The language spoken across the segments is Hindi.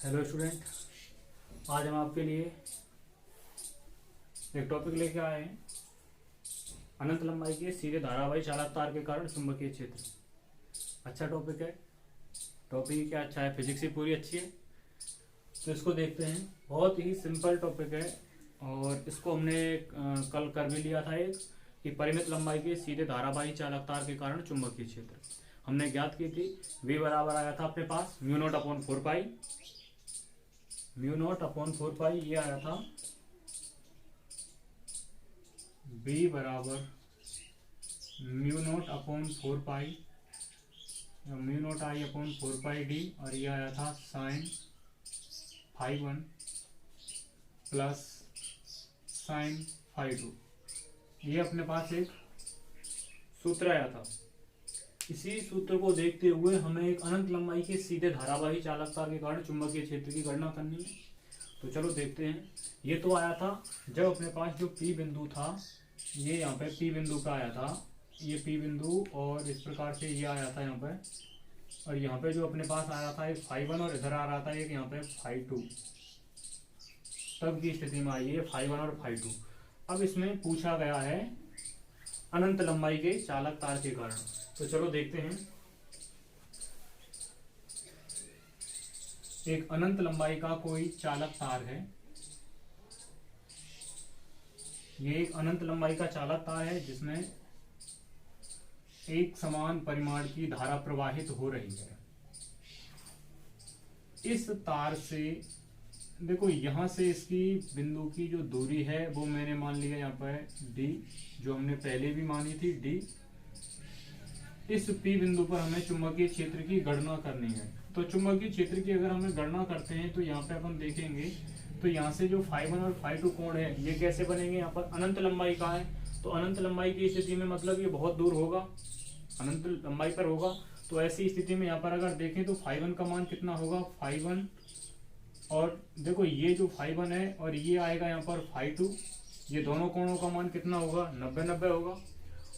हेलो स्टूडेंट, आज हम आपके लिए एक टॉपिक लेके आए हैं। अनंत लंबाई के सीधे धारावाही चालक तार के कारण चुंबकीय क्षेत्र। अच्छा टॉपिक है। टॉपिक क्या अच्छा है, फिजिक्स ही पूरी अच्छी है। तो इसको देखते हैं। बहुत ही सिंपल टॉपिक है और इसको हमने कल कर भी लिया था एक, कि परिमित लंबाई के सीधे धारावाही चालक तार के कारण चुंबकीय क्षेत्र हमने ज्ञात की थी। v बराबर आया था अपने पास mu naught upon 4 pi, mu naught upon 4 pi ये आया था। b बराबर mu naught upon 4 pi, mu naught I upon 4 pi D, और ये आया था sine phi 1 plus sine phi 2। ये अपने पास एक सूत्र आया था। इसी सूत्र को देखते हुए हमें एक अनंत लंबाई के सीधे धारावाही चालक तार के कारण चुंबकीय क्षेत्र की गणना करनी है। तो चलो देखते हैं। ये तो आया था जब अपने पास जो P बिंदु था, ये यहाँ पे P बिंदु का आया था, ये P बिंदु, और इस प्रकार से ये आया था यहाँ पे, और यहाँ पे जो अपने पास आया था एक फाई 1 और इधर आ रहा था एक यहाँ पे फाई 2। तब की स्थिति में आई है फाई 1 और फाई 2। अब इसमें पूछा गया है अनंत लंबाई के चालक तार के कारण। तो चलो देखते हैं। एक अनंत लंबाई का कोई चालक तार है। ये एक अनंत लंबाई का चालक तार है जिसमें एक समान परिमाण की धारा प्रवाहित हो रही है। इस तार से देखो, यहां से इसकी बिंदु की जो दूरी है वो मैंने मान लिया यहाँ पर d, जो हमने पहले भी मानी थी d। इस P बिंदु पर हमें चुंबकीय क्षेत्र की गणना करनी है। तो चुंबकीय क्षेत्र की अगर हमें गणना करते हैं तो यहाँ पे अपन देखेंगे, तो यहाँ से जो फाई 1 और फाई 2 कोण है ये कैसे बनेंगे। यहाँ पर अनंत लंबाई का है, तो अनंत लंबाई की स्थिति में मतलब ये बहुत दूर होगा, अनंत लंबाई पर होगा। तो ऐसी स्थिति में यहाँ पर अगर देखें तो फाई 1 का मान कितना होगा, फाई 1, और देखो ये जो फाई 1 है और ये आएगा यहाँ पर फाई 2, ये दोनों कोणों का मान कितना होगा, 90-90 होगा।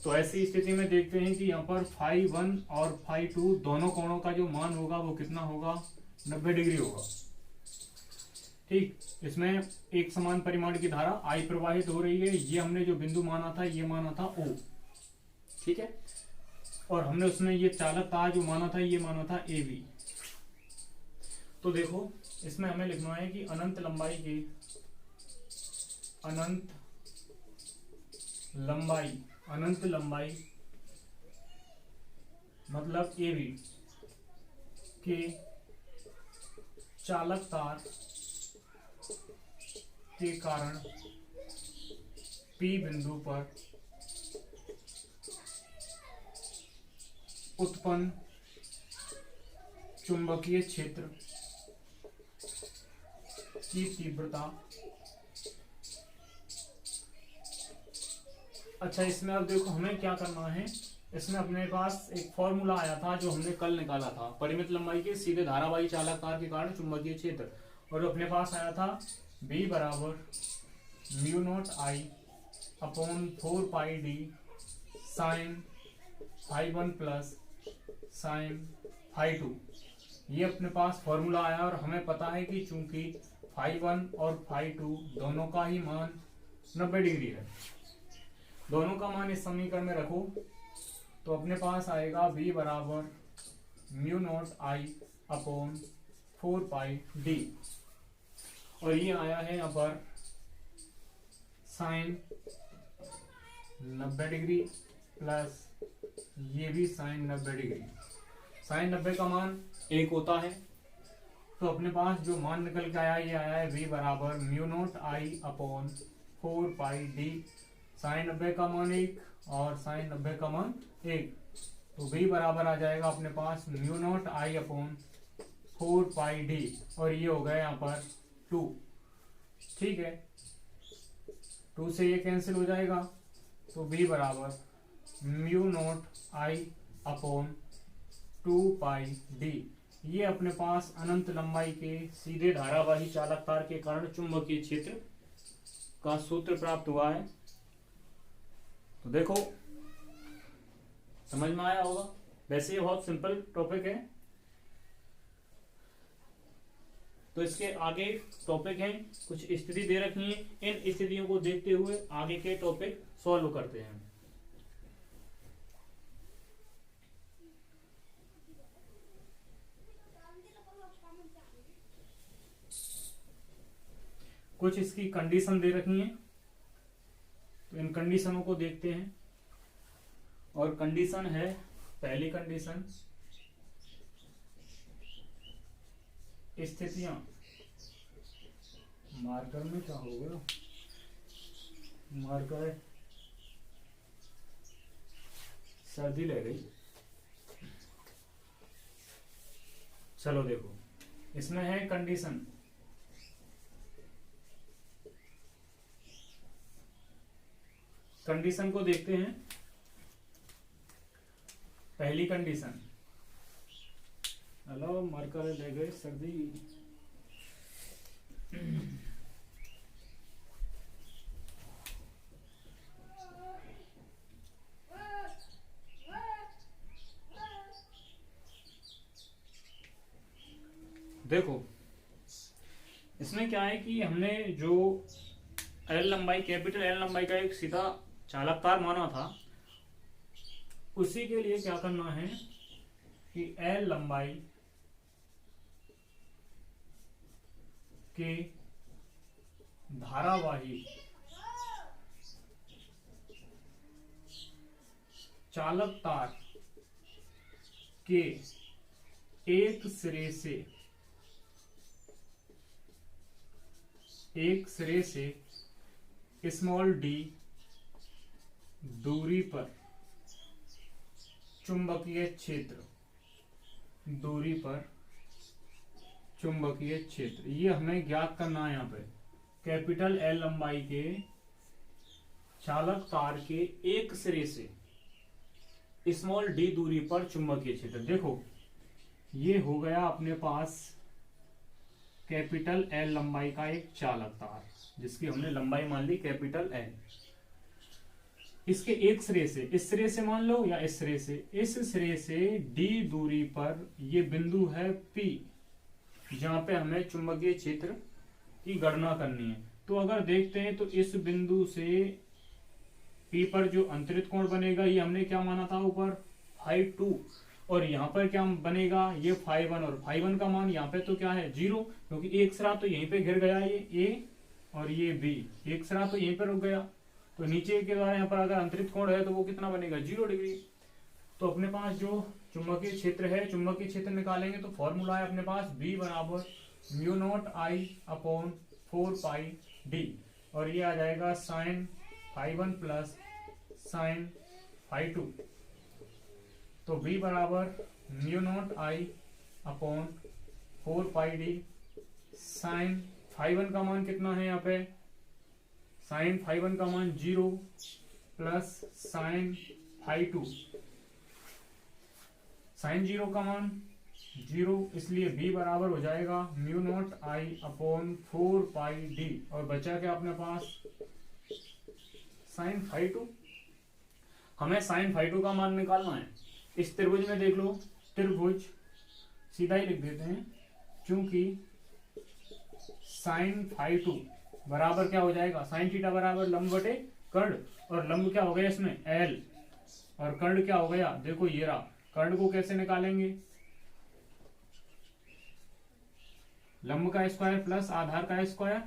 तो ऐसी स्थिति में देखते हैं कि यहाँ पर फाई 1 और फाई 2 दोनों कोणों का जो मान होगा वो कितना होगा, 90 डिग्री होगा। ठीक, इसमें एक समान परिमाण की धारा आई प्रवाहित हो रही है। ये हमने जो बिंदु माना था ये माना था O, ठीक है, और हमने उसमें ये चालक तार जो माना था ये माना था AB। तो देखो इसमें हमें लिखना है कि अनंत लंबाई मतलब AB के चालक तार के कारण P बिंदु पर उत्पन्न चुंबकीय क्षेत्र की तीव्रता। अच्छा, इसमें अब देखो हमें क्या करना है। इसमें अपने पास एक फॉर्मूला आया था जो हमने कल निकाला था, परिमित लंबाई के सीधे धारावाही चालक तार के कारण चुंबकीय क्षेत्र, और अपने पास आया था B बराबर mu naught I upon 4 pi d sine phi 1 plus sine phi 2। ये अपने पास फॉर्मूला आया और हमें पता है कि चूंकि फाई 1 और फाई 2 दोनों का ही मान 90 डिग्री है, दोनों का मान इस समीकरण में रखो तो अपने पास आएगा v बराबर mu naught I upon 4 pi D, और ये आया है यहाँ पर साइन 90 डिग्री प्लस ये भी साइन 90 डिग्री। साइन 90 का मान 1 होता है, तो अपने पास जो मान निकल के आया ये आया है v बराबर mu naught I upon 4 pi d. Sign 90 का मान 1 और साइन 90 का मान 1, तो v बराबर आ जाएगा अपने पास mu naught I upon 4 pi D, और ये हो गया यहाँ पर 2। ठीक है, 2 से ये कैंसिल हो जाएगा, तो v बराबर mu naught I upon 2 pi D. ये अपने पास अनंत लंबाई के सीधे धारावाही चालक तार के कारण चुंबकीय क्षेत्र का सूत्र प्राप्त हुआ है। तो देखो समझ में आया होगा। वैसे ये बहुत सिंपल टॉपिक है। तो इसके आगे टॉपिक हैं, कुछ स्थिति दे रखी है, इन स्थितियों को देखते हुए आगे के टॉपिक सॉल्व करते हैं। कुछ इसकी कंडीशन दे रखी है, तो इन कंडीशनों को देखते हैं। और कंडीशन है, पहली कंडीशन, स्थितियां, मार्कर में क्या हो गया, मार्कर सर्दी ले गई। चलो देखो, इसमें है कंडीशन, कंडीशन को देखते हैं। पहली कंडीशन, हेलो मार्कर ले गए सर्दी। देखो इसमें क्या है कि हमने जो एल लंबाई, कैपिटल एल लंबाई का एक सीधा चालक तार माना था, उसी के लिए क्या करना है कि एल लंबाई के धारावाही चालक तार के एक सिरे से स्मॉल डी दूरी पर चुंबकीय क्षेत्र, ये हमें ज्ञात करना है। यहाँ पे कैपिटल एल लंबाई के चालक तार के एक सिरे से स्मॉल डी दूरी पर चुंबकीय क्षेत्र। देखो ये हो गया अपने पास कैपिटल एल लंबाई का एक चालक तार, जिसकी हमने लंबाई मान ली कैपिटल एल। इसके एक सिरे से, इस सिरे से मान लो या इस सिरे से, इस सिरे से डी दूरी पर ये बिंदु है P, जहां पे हमें चुंबकीय क्षेत्र की गणना करनी है। तो अगर देखते हैं तो इस बिंदु से P पर जो अंतरित कोण बनेगा, ये हमने क्या माना था ऊपर, φ2, और यहाँ पर क्या बनेगा, ये φ1, और φ1 का मान यहाँ पे तो क्या है 0, क्योंकि एक सिरा तो यहीं पे घिर गया, ये A और ये B, एक सिरा तो यहीं पे रुक गया। तो नीचे के द्वारा यहाँ पर अगर अंतरित कोण है तो वो कितना बनेगा, 0 डिग्री। तो अपने पास जो चुंबकीय क्षेत्र है, चुंबकीय क्षेत्र निकालेंगे तो फॉर्मूला है अपने पास B बराबर μ0I/4πd, और ये आ जाएगा sin φ1 प्लस sin φ2। तो B बराबर μ0I/4πd, sin φ1 का मान कितना है यहाँ पे, sin φ1 का मान 0 प्लस sin φ2, sin 0 का मान 0, इसलिए B बराबर हो जाएगा μ0I/4πd, और बचा क्या अपने पास sin φ2। हमें sin φ2 का मान निकालना है। इस त्रिभुज में देख लो, त्रिभुज सीधा ही लिख देते हैं, क्योंकि sin φ2 बराबर क्या हो जाएगा, sin थीटा बराबर लंब बटे कर्ण, और लंब क्या हो गया इसमें L, और कर्ण क्या हो गया, देखो ये रहा। कर्ण को कैसे निकालेंगे, लंब का स्क्वायर प्लस आधार का स्क्वायर,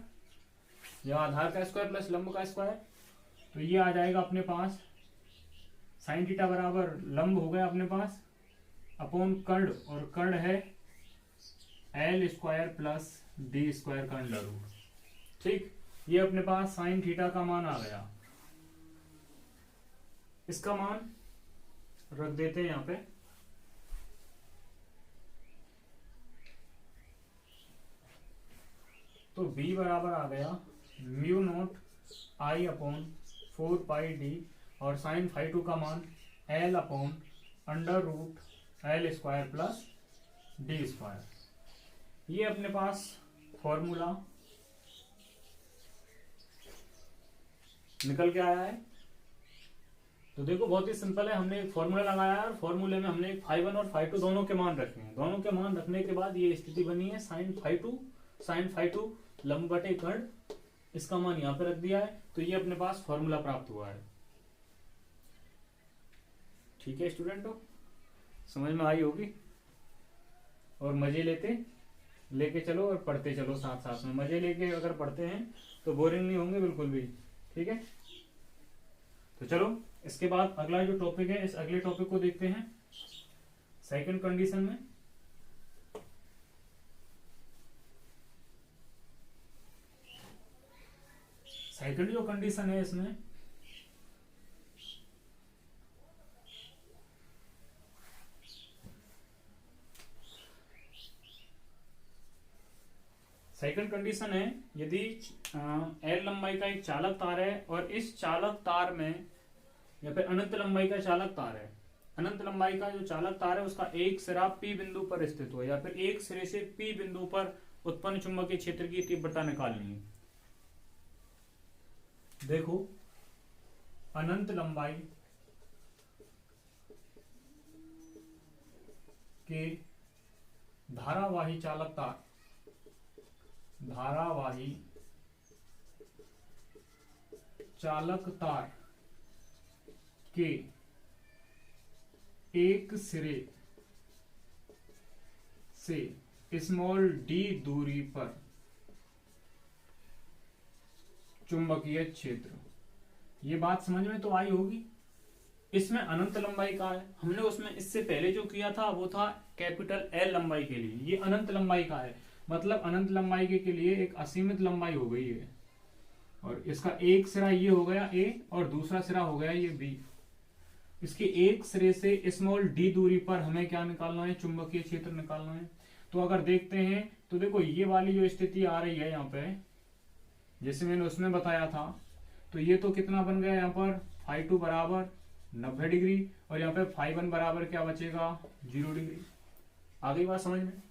या आधार का स्क्वायर प्लस लंब का स्क्वायर। तो ये आ जाएगा अपने पास sin थीटा बराबर लंब हो गया अपने पास अपॉन कर्ण, और कर्ण है L square plus D square का अंडर रूट। ठीक, ये अपने पास sin थीटा का मान आ गया। इसका मान रख देते हैं यहाँ पे, तो B बराबर आ गया μ0I/4πd, और sin φ2 का मान L upon under root L square plus D square. ये अपने पास फॉर्मूला निकल के आया है। तो देखो बहुत ही सिंपल है, हमने एक फॉर्मूला लगाया है और फॉर्मूले में हमने φ1 और φ2 दोनों के मान रखे हैं। दोनों के मान रखने के बाद ये स्थिति बनी है sin φ2 साइन फाई टू लंब बटे कर्ण, इसका मान यहां पे रख दिया है, तो ये अपने पास फॉर्मूला प्राप्त हुआ है। ठीक है स्टूडेंटों, समझ में आई होगी। और मजे लेके चलो और पढ़ते चलो साथ साथ में। मजे लेके अगर पढ़ते हैं तो बोरिंग नहीं होंगे बिल्कुल भी। ठीक है, तो चलो इसके बाद अगला जो टॉपिक है, इस अगले टॉपिक को देखते हैं। सेकंड कंडीशन में सेकंड जो कंडीशन है, इसमें सेकंड कंडीशन है, यदि एल लंबाई का एक चालक तार है और इस चालक तार में, या फिर अनंत लंबाई का चालक तार है, अनंत लंबाई का जो चालक तार है उसका एक सिरा P बिंदु पर स्थित हो, या फिर एक सिरे से P बिंदु पर उत्पन्न चुंबकीय क्षेत्र की तीव्रता निकालनी है। देखो, अनंत लंबाई के धारावाही चालक तार, धारावाही चालक तार के एक सिरे से स्मॉल d दूरी पर चुंबकीय क्षेत्र, ये बात समझ में तो आई होगी। इसमें अनंत लंबाई का है, हमने उसमें इससे पहले जो किया था वो था कैपिटल L लंबाई के लिए, ये अनंत लंबाई का है। मतलब अनंत लंबाई के लिए एक असीमित लंबाई हो गई है, और इसका एक सिरा ये हो गया A और दूसरा सिरा हो गया ये B। इसके एक सिरे से स्मॉल d दूरी पर हमें क्या निकालना है, चुंबकीय क्षेत्र निकालना है। तो अगर देखते हैं तो देखो, ये वाली जो स्थिति आ रही है यहाँ पे, जैसे मैंने उसमें बताया था, तो ये तो कितना बन गया यहाँ पर, φ2 बराबर 90 डिग्री, और यहाँ पे φ1 बराबर क्या बचेगा, 0 डिग्री। आ गई बात समझ में।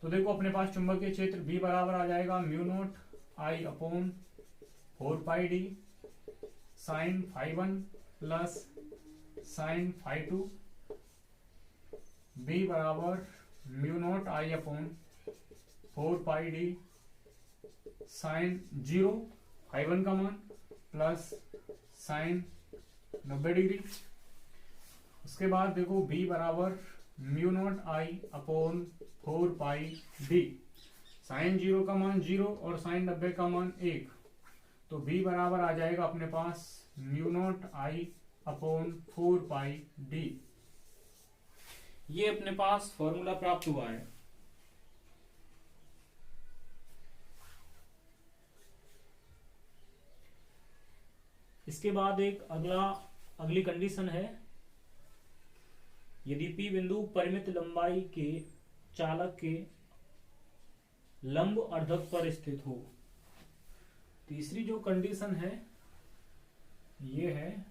तो देखो अपने पास चुंबकीय क्षेत्र B बराबर आ जाएगा μ0I/4πd sign φ1 plus sign φ2, B बराबर μ0I/4πd साइन 0 φ1 का मान प्लस साइन 90 डिग्री। उसके बाद देखो B बराबर μ0I/4πd साइन 0 का मान 0 और साइन 90 का मान 1, तो B बराबर आ जाएगा अपने पास μ0I/4πd। ये अपने पास फॉर्मूला प्राप्त हुआ है। इसके बाद एक अगली कंडीशन है, यदि P बिंदु परिमित लंबाई के चालक के लंब अर्धक पर स्थित हो। तीसरी जो कंडीशन है ये है,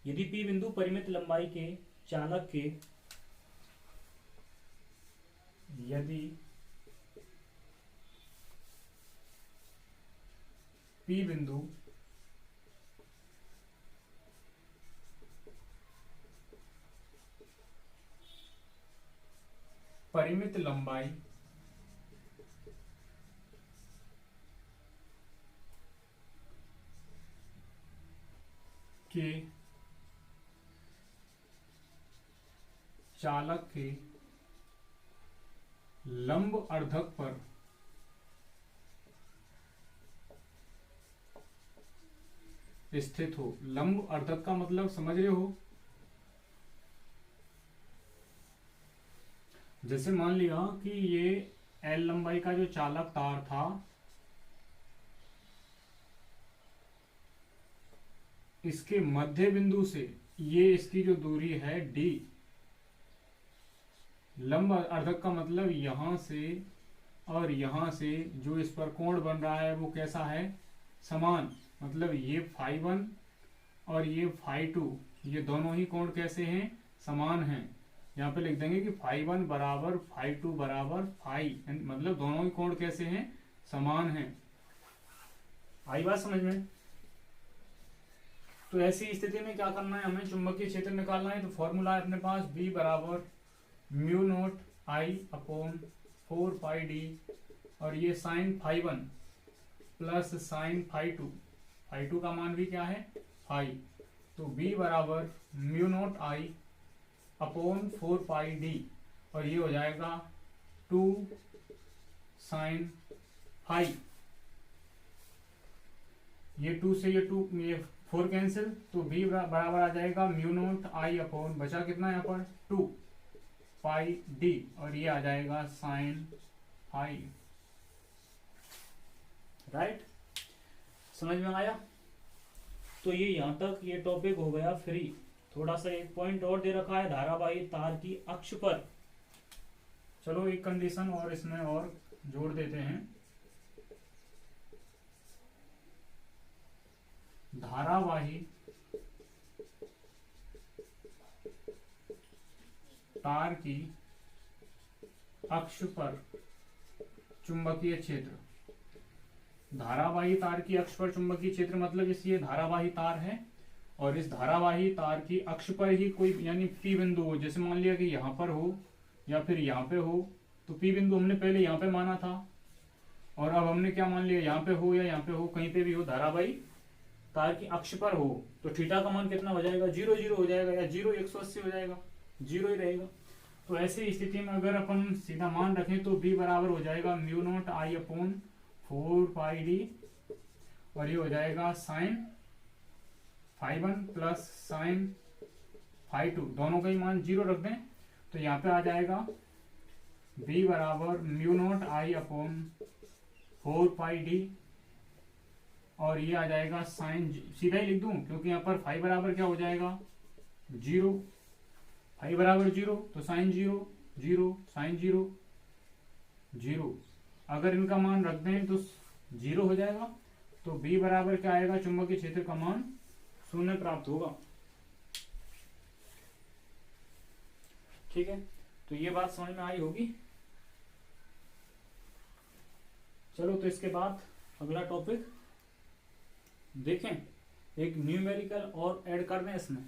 यदि P बिंदु परिमित लंबाई के चालक के, यदि P बिंदु परिमित लंबाई के चालक के लंब अर्धक पर स्थित हो। लंब अर्धक का मतलब समझ रहे हो, जैसे मान लिया कि ये L लंबाई का जो चालक तार था, इसके मध्य बिंदु से ये इसकी जो दूरी है D, लंब अर्धक का मतलब यहां से और यहां से जो इस पर कोण बन रहा है वो कैसा है, समान। मतलब ये φ1 और ये φ2, ये दोनों ही कोण कैसे हैं, समान हैं। यहाँ पे लिख देंगे कि φ1 बराबर φ2 बराबर φ, मतलब दोनों ही कोण कैसे हैं, समान है। आई बात समझ में? तो ऐसी स्थिति में क्या करना है, हमें चुंबकीय क्षेत्र निकालना है। तो फॉर्मूला है अपने पास B बराबर mu naught I upon 4 pi D, और ये sine phi 1 plus sine phi 2, phi 2 का मान भी क्या है, फाई। तो B बराबर mu naught I upon 4 pi D, और ये हो जाएगा 2 साइन फाई। ये 2 से ये 4 कैंसिल, तो B बराबर आ जाएगा म्यू नोट आई अपॉन, बचा कितना यहाँ पर 2 पाई डी, और ये आ जाएगा साइन फाई। राइट, समझ में आया? तो ये यहां तक ये टॉपिक हो गया फ्री। थोड़ा सा एक पॉइंट और दे रखा है, धारावाही तार की अक्ष पर। चलो एक कंडीशन और इसमें और जोड़ देते हैं। धारावाही तार की अक्ष पर चुंबकीय क्षेत्र। धारावाही तार की अक्ष पर चुंबकीय क्षेत्र मतलब ये धारावाही तार है, और इस धारावाही तार की अक्ष पर ही कोई यानी पी बिंदु हो, जैसे मान लिया कि यहाँ पर हो या फिर यहाँ पे हो। तो पी बिंदु हमने पहले यहाँ पे माना था, और अब हमने क्या मान लिया, यहाँ पे हो या यहाँ पे हो, कहीं पे भी हो, धारावाही तार की अक्ष पर हो। तो थीटा का मान कितना हो जाएगा, 0 0 हो जाएगा, या 0 180 हो जाएगा, 0 ही रहेगा। तो ऐसी स्थिति में अगर अपन सीधा मान रखें तो B बराबर हो जाएगा mu naught I upon 4 pi D, और ये हो जाएगा sine phi 1 plus sine phi 2, दोनों का ही मान 0 रख दें। तो यहाँ पे आ जाएगा B बराबर mu naught I upon 4 pi D, और ये आ जाएगा साइन, सीधा ही लिख दूं क्योंकि यहाँ पर फाई बराबर क्या हो जाएगा 0, फाई बराबर 0, तो साइन 0 0 साइन 0 0। अगर इनका मान रख दें तो 0 हो जाएगा। तो B बराबर क्या आएगा, चुंबकीय क्षेत्र का मान 0 प्राप्त होगा। ठीक है, तो ये बात समझ में आई होगी। चलो तो इसके बाद अगला टॉपिक देखें, एक न्यूमेरिकल और ऐड कर दें इसमें।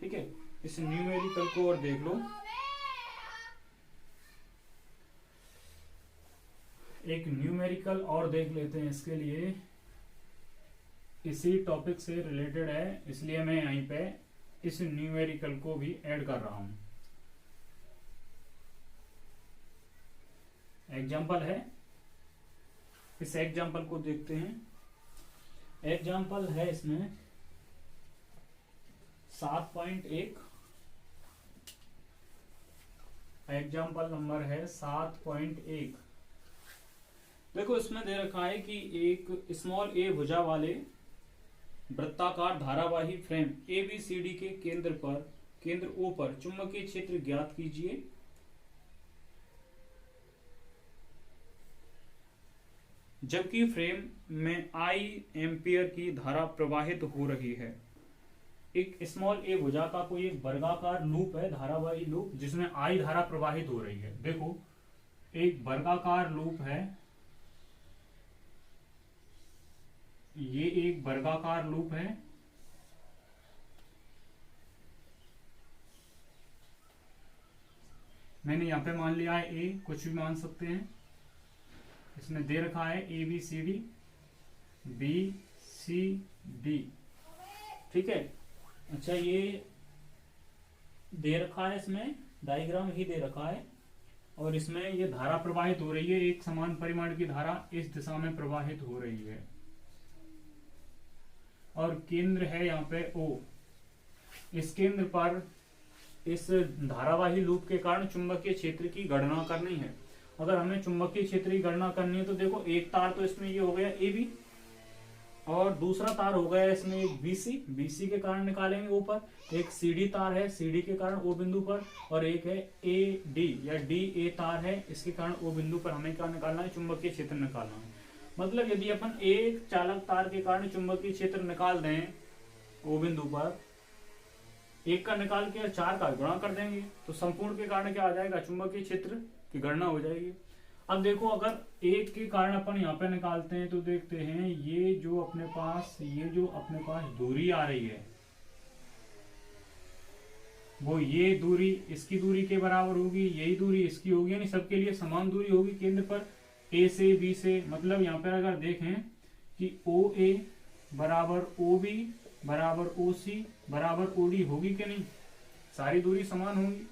ठीक है, इस न्यूमेरिकल को और देख लो। एक न्यूमेरिकल और देख लेते हैं, इसके लिए इसी टॉपिक से रिलेटेड है, इसलिए मैं यहीं पे इस न्यूमेरिकल को भी ऐड कर रहा हूं। एग्जाम्पल है, इस एग्जाम्पल को देखते हैं। एग्जाम्पल है इसमें 7.1, एग्जाम्पल नंबर है 7.1। देखो इसमें दे रखा है कि एक स्मॉल ए भुजा वाले वृत्ताकार धारावाही फ्रेम ABCD के केंद्र O पर चुंबकीय क्षेत्र ज्ञात कीजिए। जबकि फ्रेम में I एम्पियर की धारा प्रवाहित हो रही है। एक स्मॉल ए भुजा का कोई एक वर्गाकार लूप है, धारावाही लूप, जिसमें I धारा प्रवाहित हो रही है। देखो एक वर्गाकार लूप है, ये एक वर्गाकार लूप है, मैंने यहां पे मान लिया है A, कुछ भी मान सकते हैं। इसमें दे रखा है ABCD BCD। ठीक है, अच्छा ये दे रखा है, इसमें डायग्राम ही दे रखा है, और इसमें ये धारा प्रवाहित हो रही है, एक समान परिमाण की धारा इस दिशा में प्रवाहित हो रही है, और केंद्र है यहाँ पे O। इस केंद्र पर इस धारावाही लूप के कारण चुंबकीय क्षेत्र की गणना करनी है। अगर हमें चुंबकीय क्षेत्र की गणना करनी है तो देखो एक तार तो इसमें ये हो गया AB, और दूसरा तार हो गया इसमें एक BC के कारण निकालेंगे ऊपर, एक CD तार है CD के कारण O बिंदु पर, और एक है AD या DA तार है, इसके कारण O बिंदु पर हमें क्या निकालना है, चुंबकीय क्षेत्र निकालना है। मतलब यदि अपन एक चालक तार के कारण चुंबकीय क्षेत्र निकाल दें O बिंदु पर, एक का निकाल के 4 का गुणा कर देंगे तो संपूर्ण के कारण क्या आ जाएगा, चुंबकीय क्षेत्र की गणना हो जाएगी। अब देखो अगर एक के कारण अपन यहाँ पे निकालते हैं तो देखते हैं ये जो अपने पास दूरी आ रही है वो ये दूरी इसकी दूरी के बराबर होगी, यही दूरी इसकी होगी, यानी सबके लिए समान दूरी होगी केंद्र पर ए से बी से। मतलब यहाँ पर अगर देखें कि ओ ए बराबर ओ बी बराबर ओ सी बराबर ओ डी होगी कि नहीं, सारी दूरी समान होगी।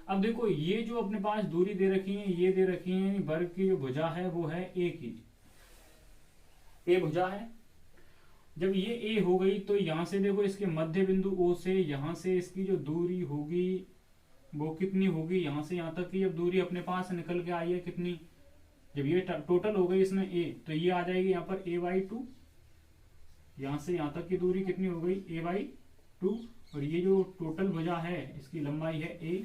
अब देखो ये जो अपने पास दूरी दे रखी है ये दे रखी है, वर्ग की जो भुजा है वो है ए की, ए भुजा है। जब ये ए हो गई तो यहां से देखो इसके मध्य बिंदु ओ से यहां से इसकी जो दूरी होगी वो कितनी होगी, यहां से यहां तक की जब दूरी अपने पास निकल के आई है कितनी, जब ये टोटल हो गई इसमें ए तो ये आ जाएगी यहाँ पर a/2, यहां से यहां तक की दूरी कितनी हो गई a/2, और ये जो टोटल भुजा है इसकी लंबाई है a।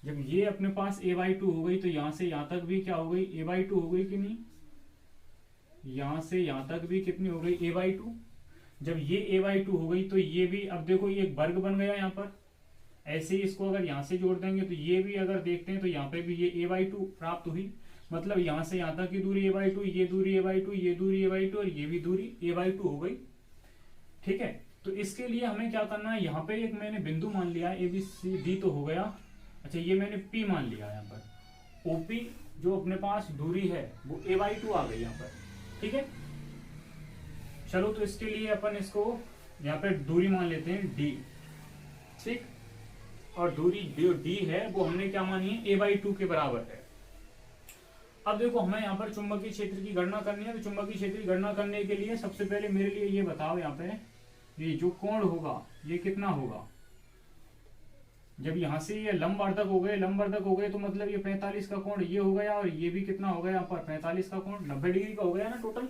जब ये अपने पास a/2 हो गई तो यहां से यहां तक भी क्या हो गई a/2 हो गई कि नहीं, यहां से यहां तक भी कितनी हो गई a/2। जब ये a/2 हो गई तो ये भी, अब देखो ये एक वर्ग बन गया यहाँ पर, ऐसे ही इसको अगर यहां से जोड़ देंगे तो ये भी अगर देखते हैं तो यहाँ पे भी ये a/2 प्राप्त हुई। मतलब यहां से यहां तक की दूरी a/2, ये दूरी a/2, ये दूरी a/2 और ये भी दूरी a/2 हो गई। ठीक है, तो इसके लिए हमें क्या करना है, यहाँ पे एक मैंने बिंदु मान लिया ए बी सी डी तो हो गया, अच्छा ये मैंने P मान लिया यहाँ पर, OP जो अपने पास दूरी है वो a/2 आ गई यहाँ पर। ठीक है, चलो तो इसके लिए अपन इसको यहाँ पे दूरी मान लेते हैं D। ठीक, और दूरी जो D है वो हमने क्या मानी है a/2 के बराबर है। अब देखो हमें यहाँ पर चुंबकीय क्षेत्र की गणना करनी है, तो चुंबकीय क्षेत्र की गणना करने के लिए सबसे पहले मेरे लिए ये बताओ यहाँ पे ये जो कोण होगा ये कितना होगा। जब यहां से ये लंबवर्धक हो गए तो मतलब ये 45 का कोण ये हो गया, और ये भी कितना हो गया यहाँ पर 45 का कोण, 90 डिग्री का हो गया ना टोटल।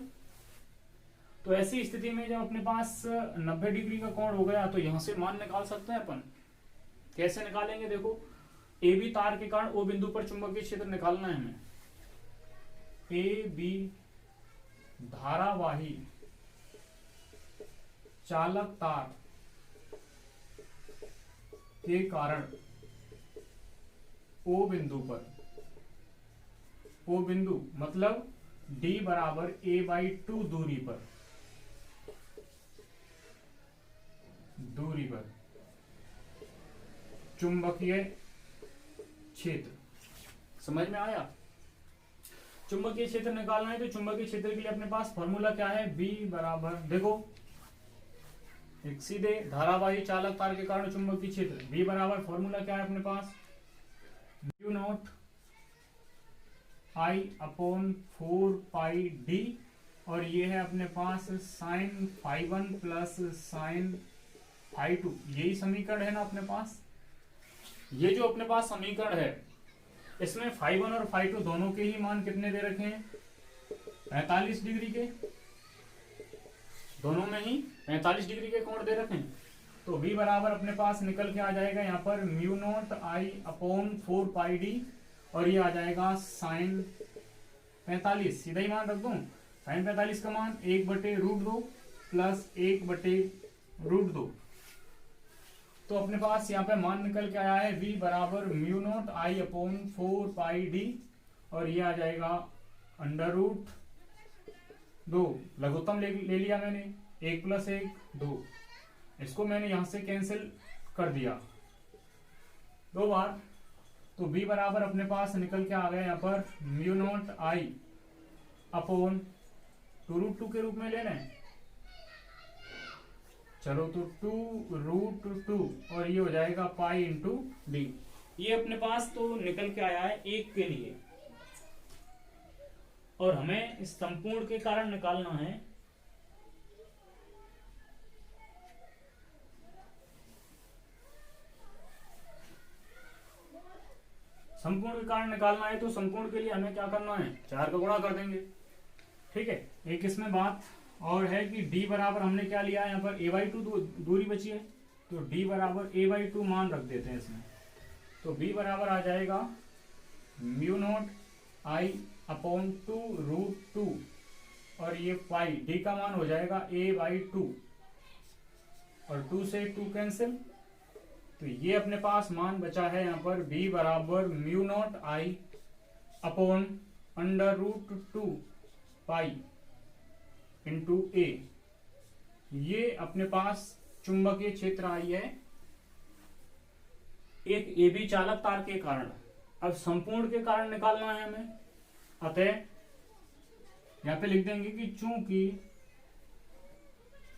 तो ऐसी स्थिति में जब अपने पास 90 डिग्री का कोण हो गया तो यहां से मान निकाल सकते हैं अपन। कैसे निकालेंगे, देखो ए बी तार के कारण ओ बिंदु पर चुंबकीय क्षेत्र निकालना है हमें। ए बी धारावाही चालक तार के कारण ओ बिंदु पर, ओ बिंदु मतलब D बराबर a/2 दूरी पर चुंबकीय क्षेत्र। समझ में आया, चुंबकीय क्षेत्र निकालना है तो चुंबकीय क्षेत्र के लिए अपने पास फॉर्मूला क्या है, B बराबर, देखो एक सीधे धारावाही चालक तार के कारण चुंबकीय क्षेत्र B बराबर फॉर्मूला क्या है अपने पास, μ0 I/4πd, और ये है अपने पास sin φ1 प्लस sin φ2, यही समीकरण है ना अपने पास। ये जो अपने पास समीकरण है इसमें φ1 और φ2 दोनों के ही मान कितने दे रखे हैं, 45 डिग्री के, दोनों में ही 45 डिग्री के कोण दे रखे हैं। तो V बराबर अपने पास निकल के आ जाएगा यहाँ पर μ0 I/4πd, और ये आ जाएगा sin 45, सीधा ही मान रख दूं, sin 45 का मान 1/√2 प्लस 1/√2। तो अपने पास यहाँ पे मान निकल के आया है V बराबर μ0 I/4πd, और ये आ जाएगा √2, लघुत्तम ले लिया मैंने, 1 + 1 2, इसको मैंने यहां से कैंसिल कर दिया 2 बार। तो B बराबर अपने पास निकल के आ गया यहाँ पर μ0 I/2√2 के रूप में ले लें। चलो तो 2√2, और ये हो जाएगा π/d। ये अपने पास तो निकल के आया है 1 के लिए, और हमें इस संपूर्ण के कारण निकालना है। संपूर्ण के कारण निकालना है तो संपूर्ण के लिए हमें क्या करना है, 4 का गुणा कर देंगे। ठीक है, एक इसमें बात और है कि D बराबर हमने क्या लिया है यहाँ पर a/2 दूरी बची है, तो D बराबर a/2 मान रख देते हैं इसमें। तो B बराबर आ जाएगा μ0 I/2√2, और ये पाई D का मान हो जाएगा a/2, और 2 से 2 कैंसिल, तो ये अपने पास मान बचा है यहाँ पर B बराबर μ0 अपॉन √2 पाई इंटू ए। ये अपने पास चुंबकीय क्षेत्र आई है एक ए बी चालक तार के कारण। अब संपूर्ण के कारण निकालना है हमें, अतः यहां पे लिख देंगे कि चूंकि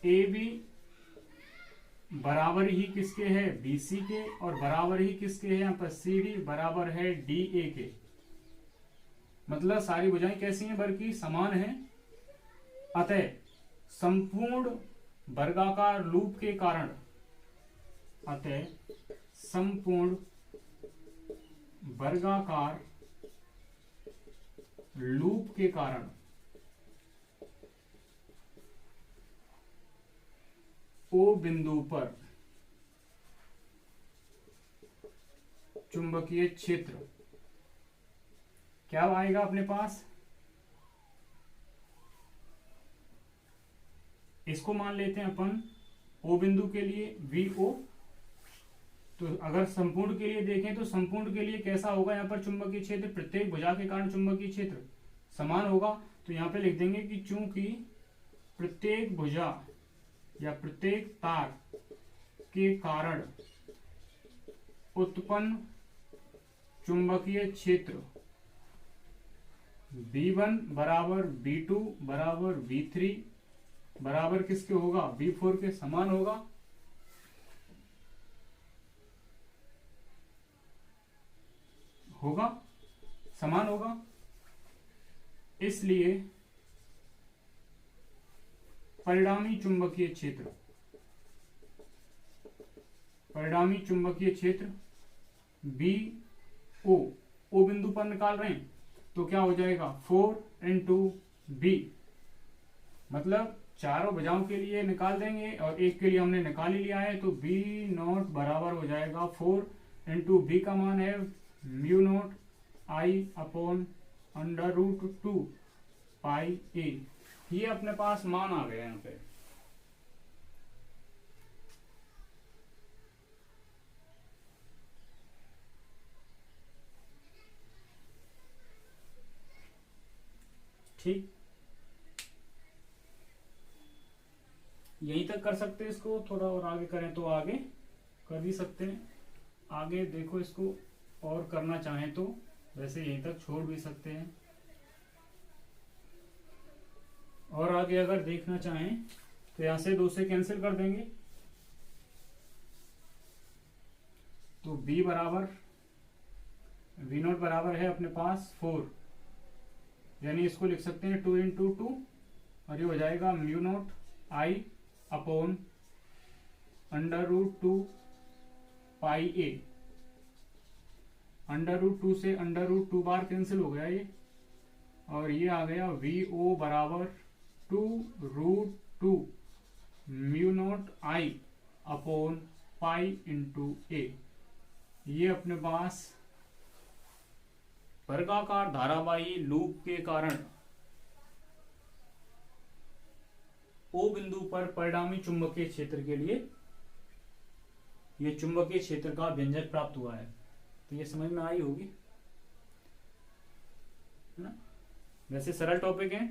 ए बी बराबर ही किसके है, बीसी के, और बराबर ही किसके है, यहां पर सी डी बराबर है डी ए के। मतलब सारी भुजाएं कैसी हैं, बल्कि समान हैं। अतः संपूर्ण वर्गाकार लूप के कारण, अतः संपूर्ण वर्गाकार लूप के कारण ओ बिंदु पर चुंबकीय क्षेत्र क्या आएगा अपने पास, इसको मान लेते हैं अपन ओ बिंदु के लिए वी ओ। तो अगर संपूर्ण के लिए देखें तो संपूर्ण के लिए कैसा होगा, यहाँ पर चुंबकीय क्षेत्र प्रत्येक भुजा के कारण चुंबकीय क्षेत्र समान होगा। तो यहाँ पे लिख देंगे कि चूंकि प्रत्येक भुजा या प्रत्येक तार के कारण उत्पन्न चुंबकीय क्षेत्र B1 बराबर B2 बराबर B3 बराबर किसके होगा, B4 के समान होगा। समान होगा। इसलिए परिणामी चुंबकीय क्षेत्र बी ओ बिंदु पर निकाल रहे हैं तो क्या हो जाएगा 4 इंटू बी, मतलब चारों भुजाओं के लिए निकाल देंगे और एक के लिए हमने निकाल ही लिया है। तो बी नॉट बराबर हो जाएगा 4 इंटू बी का मान है म्यू नॉट आई अपॉन √2 पाई ए। ये अपने पास मान आ गया यहाँ पे। ठीक, यहीं तक कर सकते हैं इसको, थोड़ा और आगे करें तो आगे कर भी सकते हैं। आगे देखो इसको और करना चाहें तो वैसे यहीं तक छोड़ भी सकते हैं, और आगे अगर देखना चाहें तो यहां से 2 से कैंसिल कर देंगे। तो b बराबर वी नॉट बराबर है अपने पास 4, यानी इसको लिख सकते हैं 2 इंटू 2 और ये हो जाएगा म्यू नॉट आई अपॉन √2 पाई ए। √2 से √2 बार कैंसिल हो गया ये, और ये आ गया वी ओ बराबर 2√2 mu naught I upon pi into ए। ये अपने पास वर्गाकार धारावाही लूप के कारण ओ बिंदु पर परिणामी चुंबकीय क्षेत्र के लिए ये चुंबकीय क्षेत्र का व्यंजक प्राप्त हुआ है। तो ये समझ में आई होगी, है ना। वैसे सरल टॉपिक है,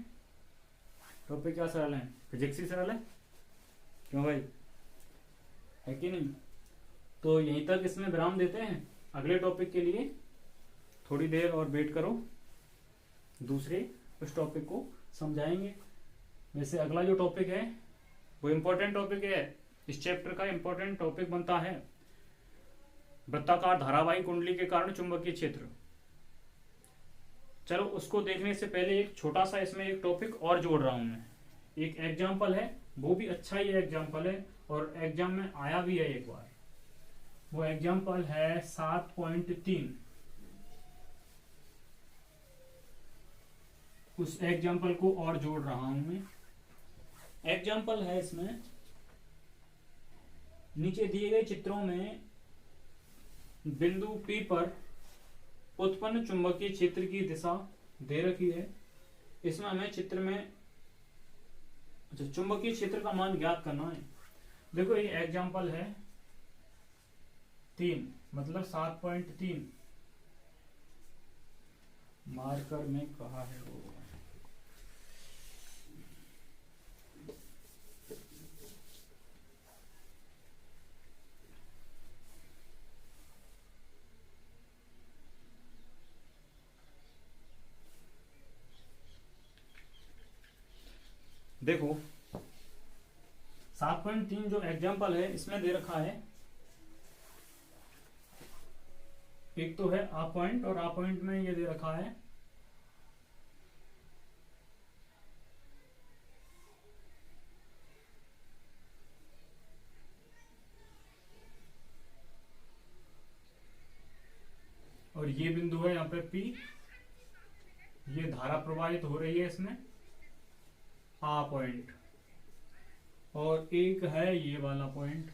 टॉपिक क्या सरल है, फिजिक्स ही सरल है, क्यों भाई, है कि नहीं। तो यहीं तक इसमें विराम देते हैं। अगले टॉपिक के लिए थोड़ी देर और वेट करो, दूसरे उस टॉपिक को समझाएंगे। वैसे अगला जो टॉपिक है वो इम्पोर्टेंट टॉपिक है, इस चैप्टर का इम्पोर्टेंट टॉपिक बनता है वृत्ताकार धारावाही कुंडली के कारण चुंबकीय क्षेत्र। चलो उसको देखने से पहले एक छोटा सा इसमें एक टॉपिक और जोड़ रहा हूं मैं। एक एग्जाम्पल है, वो भी अच्छा ही एग्जाम्पल है और एग्जाम में आया भी है एक बार। वो एग्जाम्पल है 7.3। उस एग्जाम्पल को और जोड़ रहा हूं मैं। एग्जाम्पल है इसमें नीचे दिए गए चित्रों में बिंदु P पर उत्पन्न चुंबकीय क्षेत्र की दिशा दे रखी है। इसमें हमें चित्र में चुंबकीय क्षेत्र का मान ज्ञात करना है। देखो ये एग्जाम्पल है 3, मतलब 7.3। मार्कर में कहा है वो। देखो 7.3 जो एग्जाम्पल है इसमें दे रखा है, एक तो है आ पॉइंट और आ पॉइंट में ये दे रखा है और ये बिंदु है यहाँ पे P, ये धारा प्रवाहित हो रही है इसमें आ पॉइंट, और एक है ये वाला पॉइंट,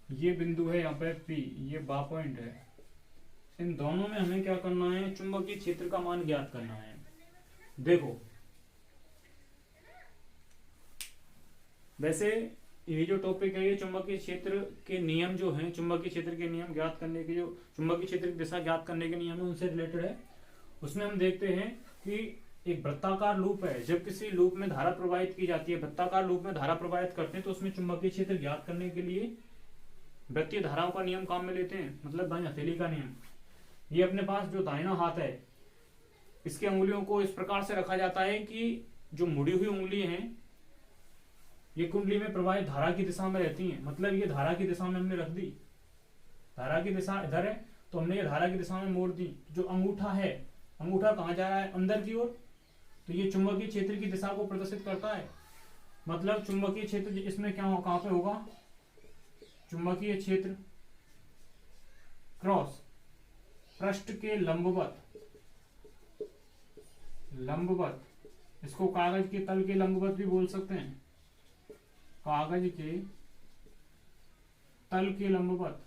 ये बिंदु है यहाँ पे P, ये बा पॉइंट है। इन दोनों में हमें क्या करना है, चुंबकीय क्षेत्र का मान ज्ञात करना है। देखो वैसे ये जो टॉपिक है ये चुंबकीय क्षेत्र के नियम जो हैं, चुंबकीय क्षेत्र के नियम ज्ञात करने के, जो चुंबकीय क्षेत्र की दिशा ज्ञात करने के नियम है उनसे रिलेटेड है। उसमें हम देखते हैं कि एक वृत्ताकार लूप है, जब किसी लूप में धारा प्रवाहित की जाती है, वृत्ताकार लूप में धारा प्रवाहित करते हैं तो उसमें चुंबकीय क्षेत्र ज्ञात करने के लिए वृत्तीय धाराओं का नियम काम में लेते हैं, मतलब दाईं हथेली का नियम। ये अपने पास जो दाहिना हाथ है इसके उंगलियों को इस प्रकार से रखा जाता है कि जो मुड़ी हुई उंगली है ये कुंडली में प्रवाहित धारा की दिशा में रहती हैं, मतलब ये धारा की दिशा में हमने रख दी, धारा की दिशा इधर है तो हमने ये धारा की दिशा में मोड़ दी। जो अंगूठा है, अंगूठा कहाँ जा रहा है, अंदर की ओर, तो ये चुंबकीय क्षेत्र की दिशा को प्रदर्शित करता है। मतलब चुंबकीय क्षेत्र इसमें क्या हो, कहां पे होगा, चुंबकीय क्षेत्र क्रॉस पृष्ठ के लंबवत, लंबवत, इसको कागज के तल के लंबवत भी बोल सकते हैं, कागज के तल के लंबवत,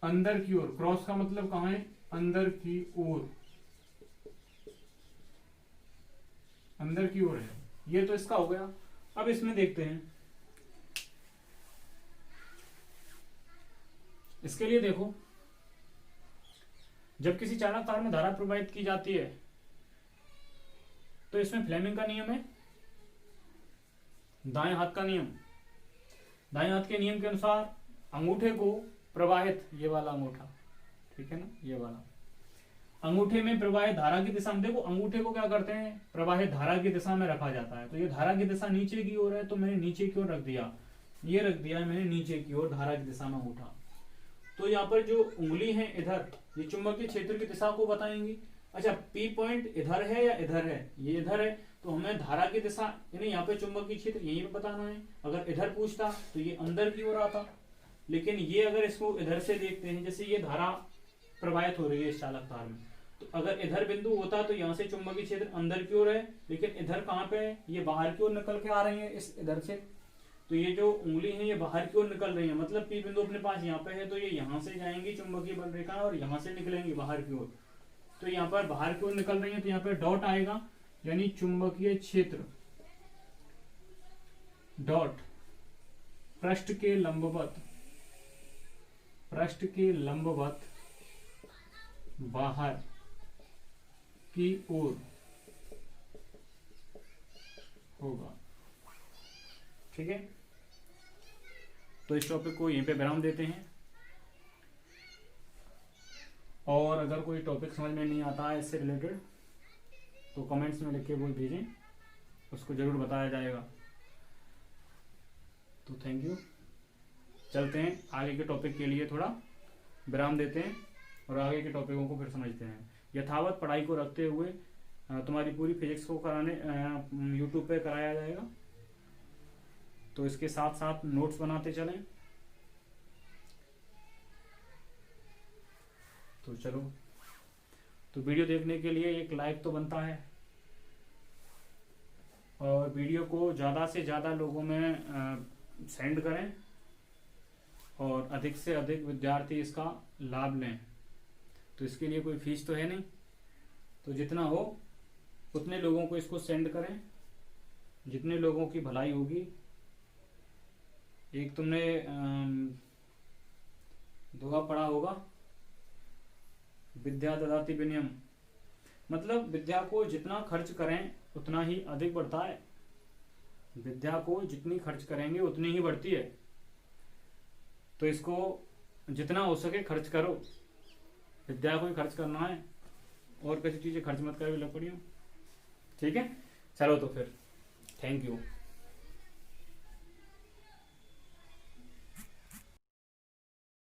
अंदर की ओर, क्रॉस का मतलब कहां है, अंदर की ओर, अंदर की ओर है। ये तो इसका हो गया। अब इसमें देखते हैं, इसके लिए देखो जब किसी चालक तार में धारा प्रवाहित की जाती है तो इसमें फ्लेमिंग का नियम है, दाएं हाथ का नियम, दाएं हाथ के नियम के अनुसार अंगूठे को प्रवाहित, ये वाला अंगूठा, ठीक है ना, ये वाला अंगूठे में प्रवाहित धारा की दिशा में, देखो अंगूठे को क्या करते हैं, प्रवाहित धारा की दिशा में रखा जाता है। तो ये धारा की दिशा नीचे की ओर है तो मैंने नीचे की ओर रख दिया, ये रख दिया मैंने नीचे की ओर धारा की दिशा में अंगूठा। तो यहाँ पर जो उंगली है इधर, ये चुंबकीय क्षेत्र की दिशा को बताएंगी। अच्छा P पॉइंट इधर है या इधर है, ये इधर है तो हमें धारा की दिशा यानी यहाँ पे चुंबकीय क्षेत्र यहीं पे बताना है। अगर इधर पूछता तो ये अंदर की ओर आता, लेकिन ये अगर इसको इधर से देखते हैं, जैसे ये धारा प्रवाहित हो रही है इस चालक तार में, तो अगर इधर बिंदु होता तो यहाँ से चुंबकीय क्षेत्र अंदर की ओर है, लेकिन इधर कहाँ पे है, ये बाहर की ओर निकल के आ रही है इस इधर से, तो ये जो उंगली है ये बाहर की ओर निकल रही है, मतलब P बिंदु अपने पास यहाँ पे है तो ये यहाँ से जाएंगी चुंबकीय बल रेखा और यहाँ से निकलेंगी बाहर की ओर, तो यहाँ पर बाहर की ओर निकल रही है तो यहाँ पे डॉट आएगा, यानी चुंबकीय क्षेत्र डॉट पृष्ठ के लंबवत, पृष्ठ के लंबवत बाहर की ओर होगा। ठीक है, तो इस टॉपिक को यहीं पे विराम देते हैं, और अगर कोई टॉपिक समझ में नहीं आता है इससे रिलेटेड तो कमेंट्स में लिख के बोल भेजें, उसको जरूर बताया जाएगा। तो थैंक यू, चलते हैं आगे के टॉपिक के लिए, थोड़ा विराम देते हैं और आगे के टॉपिकों को फिर समझते हैं। यथावत पढ़ाई को रखते हुए तुम्हारी पूरी फिजिक्स को कराने यूट्यूब पे कराया जाएगा, तो इसके साथ साथ नोट्स बनाते चलें। तो चलो, तो वीडियो देखने के लिए एक लाइक तो बनता है, और वीडियो को ज़्यादा से ज़्यादा लोगों में सेंड करें और अधिक से अधिक विद्यार्थी इसका लाभ लें। तो इसके लिए कोई फीस तो है नहीं, तो जितना हो उतने लोगों को इसको सेंड करें, जितने लोगों की भलाई होगी। एक तुमने दोहा पढ़ा होगा, विद्या ददाति विनयम, मतलब विद्या को जितना खर्च करें उतना ही अधिक बढ़ता है। विद्या को जितनी खर्च करेंगे उतनी ही बढ़ती है। तो इसको जितना हो सके खर्च करो, विद्या को ही खर्च करना है, और किसी चीज़ें खर्च मत करो लग पड़ी हो। ठीक है, चलो तो फिर थैंक यू।